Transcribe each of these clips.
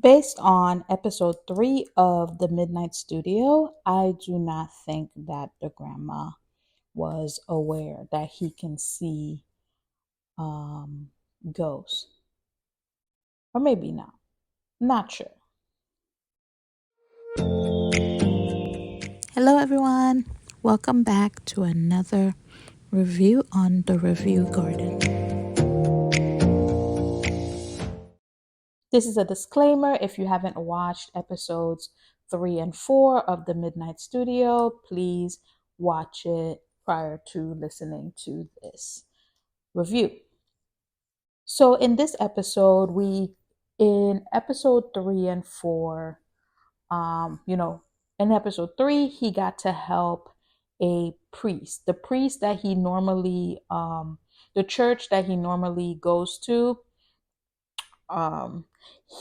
Based on episode 3 of The Midnight Studio, I do not think that the grandma was aware that he can see um, ghosts. Or maybe not. Not sure. Hello, everyone. Welcome back to another review on the Review Garden. This is a disclaimer. If you haven't watched episodes 3 and 4 of The Midnight Studio, please watch it prior to listening to this review. So, in this episode, in episode 3 and 4, um, you know, in episode 3, he got to help a priest. The priest that he normally, the church that he normally goes to, um,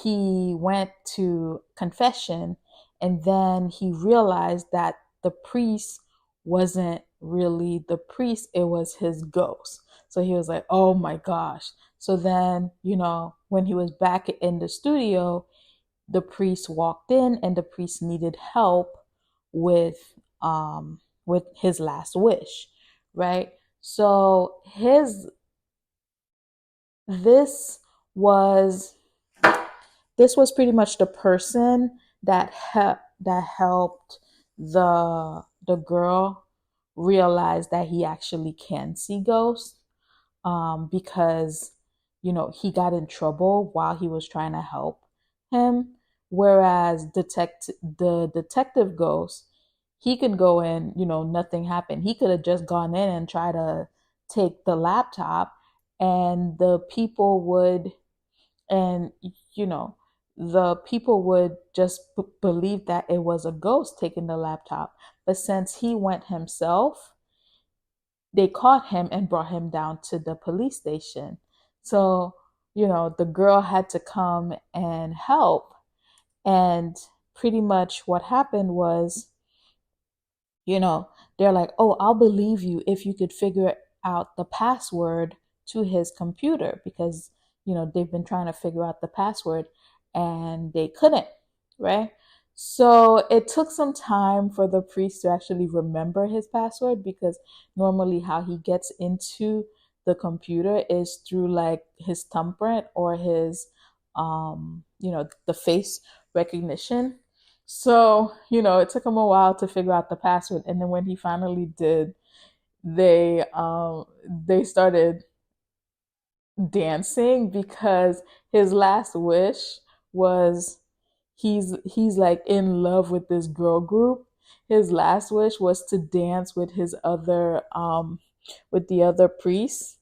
he went to confession and then he realized that the priest wasn't really the priest, it was his ghost. So he was like, oh my gosh. So then, when he was back in the studio, the priest walked in and the priest needed help with with his last wish, right? So his this was this was pretty much the person that helped the girl realize that he actually can see ghosts, because he got in trouble while he was trying to help him, whereas the detective ghost, he could go in, nothing happened. He could have just gone in and tried to take the laptop, and and you know the people would just believe that it was a ghost taking the laptop. But since he went himself, they caught him and brought him down to the police station. So, the girl had to come and help. And pretty much what happened was, you know, they're like, oh, I'll believe you if you could figure out the password to his computer, because, they've been trying to figure out the password and they couldn't, right? So it took some time for the priest to actually remember his password, because normally how he gets into the computer is through like his thumbprint or his, the face recognition. So, it took him a while to figure out the password. And then when he finally did, they started dancing, because his last wish was, he's like in love with this girl group. His last wish was to dance with his other with the other priests,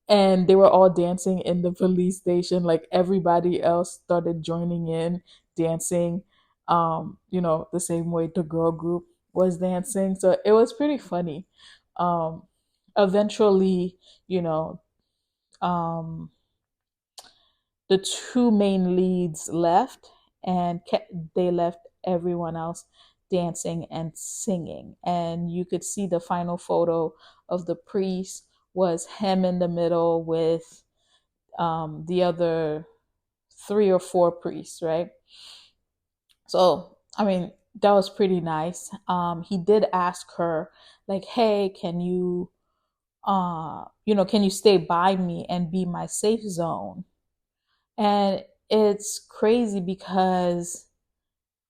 and they were all dancing in the police station. Like everybody else started joining in dancing, the same way the girl group was dancing. So it was pretty funny. um Eventually, you know um the two main leads left, and they left everyone else dancing and singing. And you could see the final photo of the priest was him in the middle with the other three or four priests, right? So, I mean, that was pretty nice. He did ask her, like, hey, can you stay by me and be my safe zone? And it's crazy because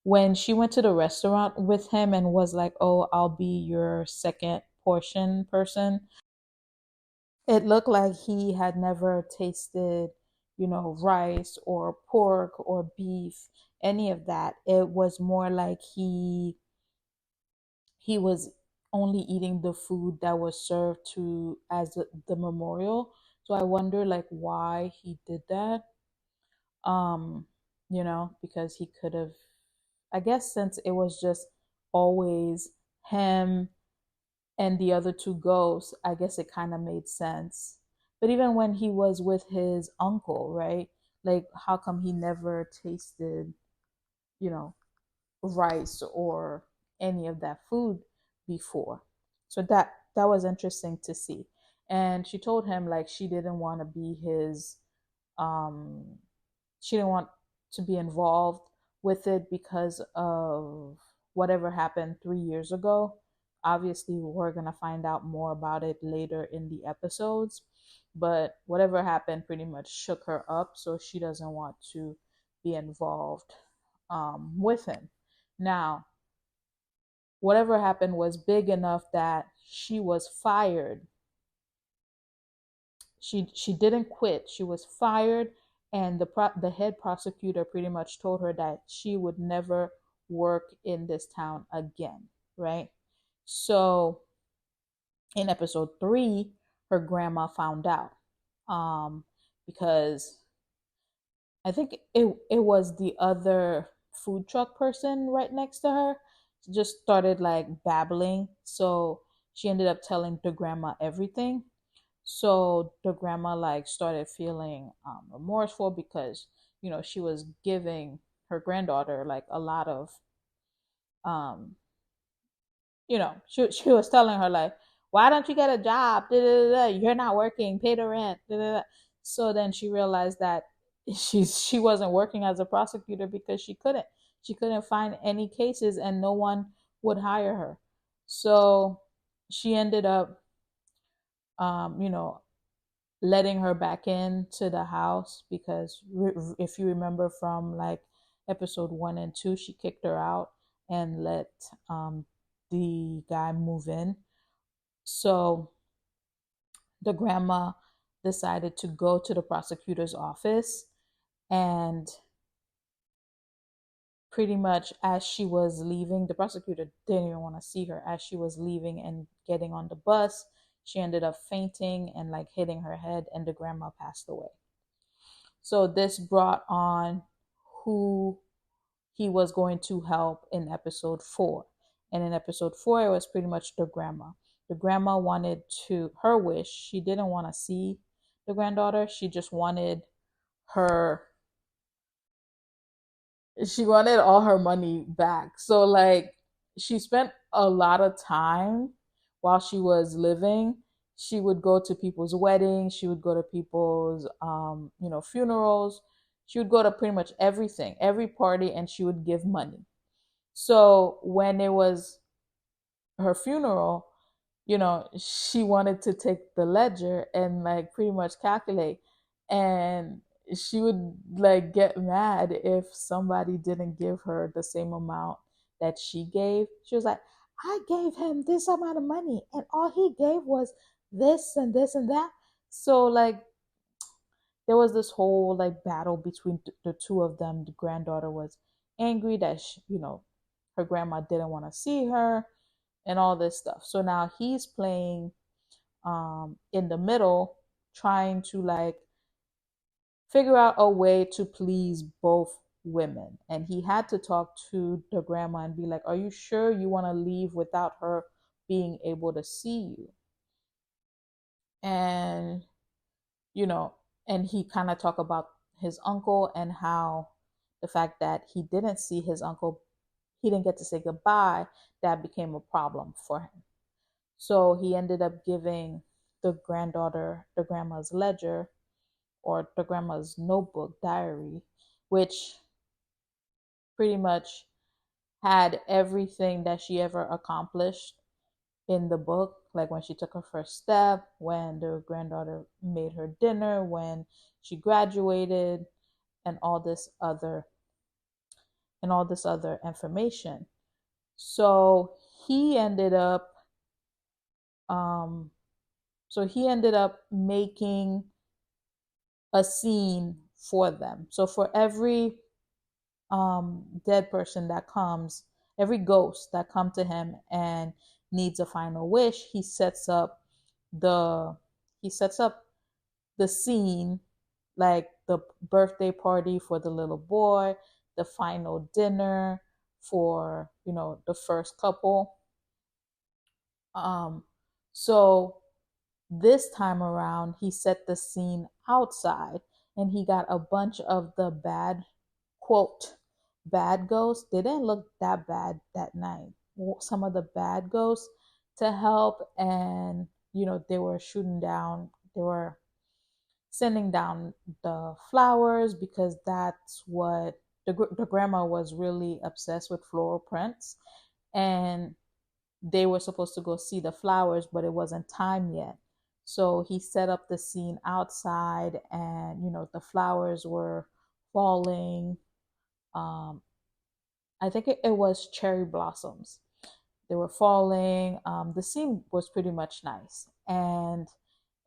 when she went to the restaurant with him and was like, oh, I'll be your second portion person, it looked like he had never tasted, rice or pork or beef, any of that. It was more like he was only eating the food that was served to as the memorial. So I wonder like why he did that. Um, because he could have, I guess since it was just always him and the other two ghosts, I guess it kind of made sense. But even when he was with his uncle, right? Like, how come he never tasted, you know, rice or any of that food before? So that was interesting to see. And she told him like she didn't want to be his, um, she didn't want to be involved with it because of whatever happened 3 years ago. Obviously, we're going to find out more about it later in the episodes, but whatever happened pretty much shook her up, so she doesn't want to be involved with him. Now, whatever happened was big enough that she was fired. She didn't quit. She was fired, and the head prosecutor pretty much told her that she would never work in this town again, right? So in episode 3, her grandma found out, um, because I think it was the other food truck person right next to her just started like babbling. So she ended up telling the grandma everything. So the grandma like started feeling remorseful because she was giving her granddaughter like a lot of um she was telling her like, why don't you get a job, da, da, da, da. You're not working, pay the rent, da, da, da. So then she realized that she wasn't working as a prosecutor because she couldn't find any cases and no one would hire her. So she ended up um you know letting her back into the house because if you remember from like episode 1 and 2, she kicked her out and let um, the guy move in. So the grandma decided to go to the prosecutor's office, and pretty much as she was leaving, the prosecutor didn't even want to see her. As she was leaving and getting on the bus, she ended up fainting and like hitting her head, and the grandma passed away. So this brought on who he was going to help in episode 4. And in episode 4, it was pretty much the grandma. The grandma wanted her wish, she didn't want to see the granddaughter. Her, she wanted all her money back. So, like, she spent a lot of time while she was living. She would go to people's weddings, she would go to people's, funerals. She would go to pretty much everything, every party, and she would give money. So when it was her funeral, she wanted to take the ledger and like pretty much calculate. And she would like get mad if somebody didn't give her the same amount that she gave. She was like, I gave him this amount of money and all he gave was this and this and that. So like there was this whole like battle between the two of them. The granddaughter was angry that her grandma didn't want to see her and all this stuff. So now he's playing in the middle, trying to like figure out a way to please both women. And he had to talk to the grandma and be like, are you sure you want to leave without her being able to see you? And you know, and he kind of talked about his uncle and how the fact that he didn't see his uncle, he didn't get to say goodbye, that became a problem for him. So he ended up giving the granddaughter the grandma's ledger or the grandma's notebook diary, which pretty much had everything that she ever accomplished in the book, like when she took her first step, when the granddaughter made her dinner, when she graduated, and all this other information. So he ended up um he ended up making a scene for them. So for every dead person that comes, every ghost that come to him and needs a final wish, the he sets up the scene, like the birthday party for the little boy, the final dinner for the first couple. um so this time around he set the scene outside, and he got a bunch of the quote bad ghosts. They didn't look that bad that night. Some of the bad ghosts to help, and they were shooting down, they were sending down the flowers because that's what the grandma was really obsessed with floral prints. And they were supposed to go see the flowers, but it wasn't time yet. So he set up the scene outside, and the flowers were falling. Um, I think it was cherry blossoms. They were falling. The scene was pretty much nice, and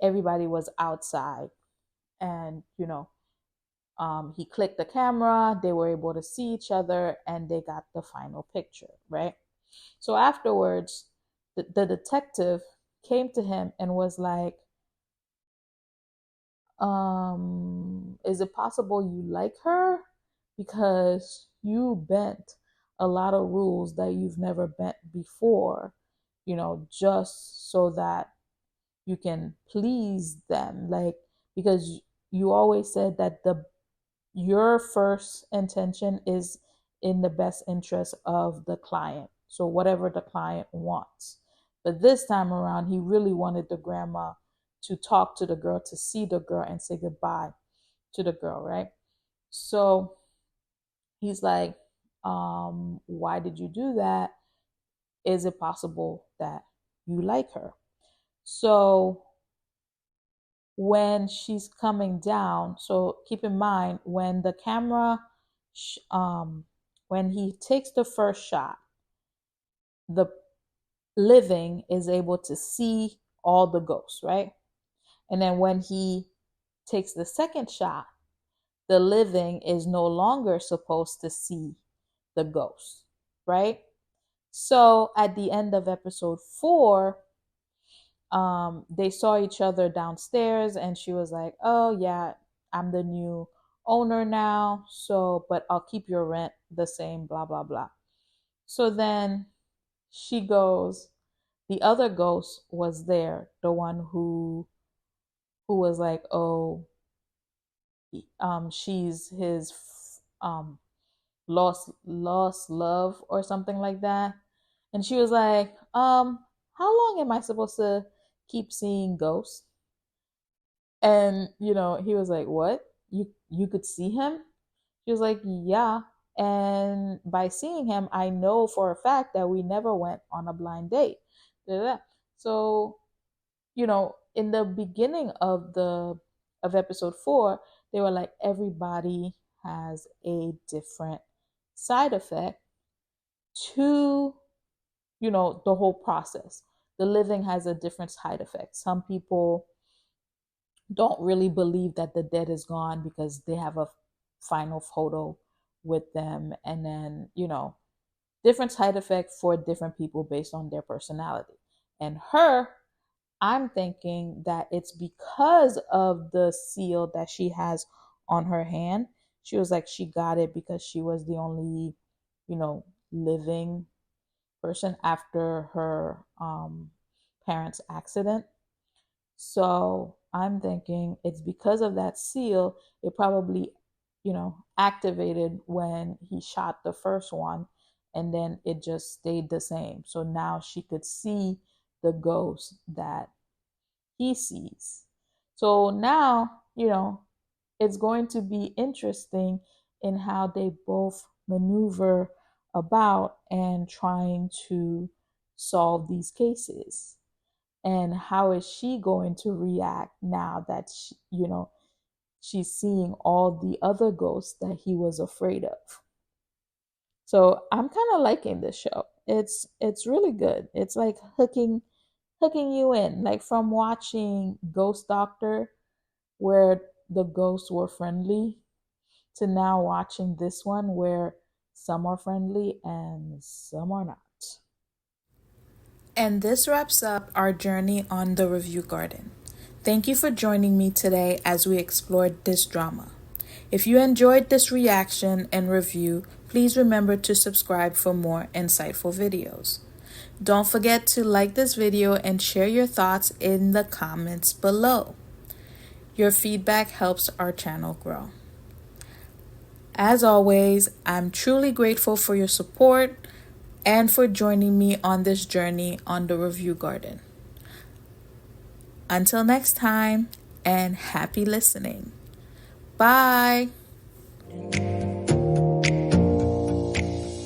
everybody was outside. And he clicked the camera. They were able to see each other, and they got the final picture, right? So afterwards, the detective came to him and was like, is it possible you like her? Because you bent a lot of rules that you've never bent before, just so that you can please them. Like, because you always said that your first intention is in the best interest of the client. So whatever the client wants. But this time around, he really wanted the grandma to talk to the girl, to see the girl and say goodbye to the girl, right? So he's like, why did you do that? Is it possible that you like her? So when she's coming down, so keep in mind when the camera when he takes the first shot, the living is able to see all the ghosts, right? And then when he takes the second shot, the living is no longer supposed to see the ghosts, right? So at the end of episode 4, they saw each other downstairs, and she was like, oh yeah, I'm the new owner now, so but I'll keep your rent the same, blah blah blah. So then she goes, the other ghost was there, the one who was like, oh, she's his lost love or something like that. And she was like, how long am I supposed to keep seeing ghosts? And he was like, what? You could see him? She was like, yeah. And by seeing him, I know for a fact that we never went on a blind date. So, in the beginning of episode 4, they were like, everybody has a different side effect to, the whole process. The living has a different side effect. Some people don't really believe that the dead is gone because they have a final photo with them, and then different side effect for different people based on their personality. And her, I'm thinking that it's because of the seal that she has on her hand. She was like, she got it because she was the only living person after her parents accident. So I'm thinking it's because of that seal. It probably, activated when he shot the first one, and then it just stayed the same. So now she could see the ghost that he sees. So now, it's going to be interesting in how they both maneuver about and trying to solve these cases. And how is she going to react now that she's seeing all the other ghosts that he was afraid of? So I'm kind of liking this show. It's really good. It's like hooking you in, like from watching Ghost Doctor, where the ghosts were friendly, to now watching this one where some are friendly and some are not. And this wraps up our journey on The Review Garden. Thank you for joining me today as we explored this drama. If you enjoyed this reaction and review, please remember to subscribe for more insightful videos. Don't forget to like this video and share your thoughts in the comments below. Your feedback helps our channel grow. As always, I'm truly grateful for your support and for joining me on this journey on The Review Garden. Until next time, and happy listening. Bye.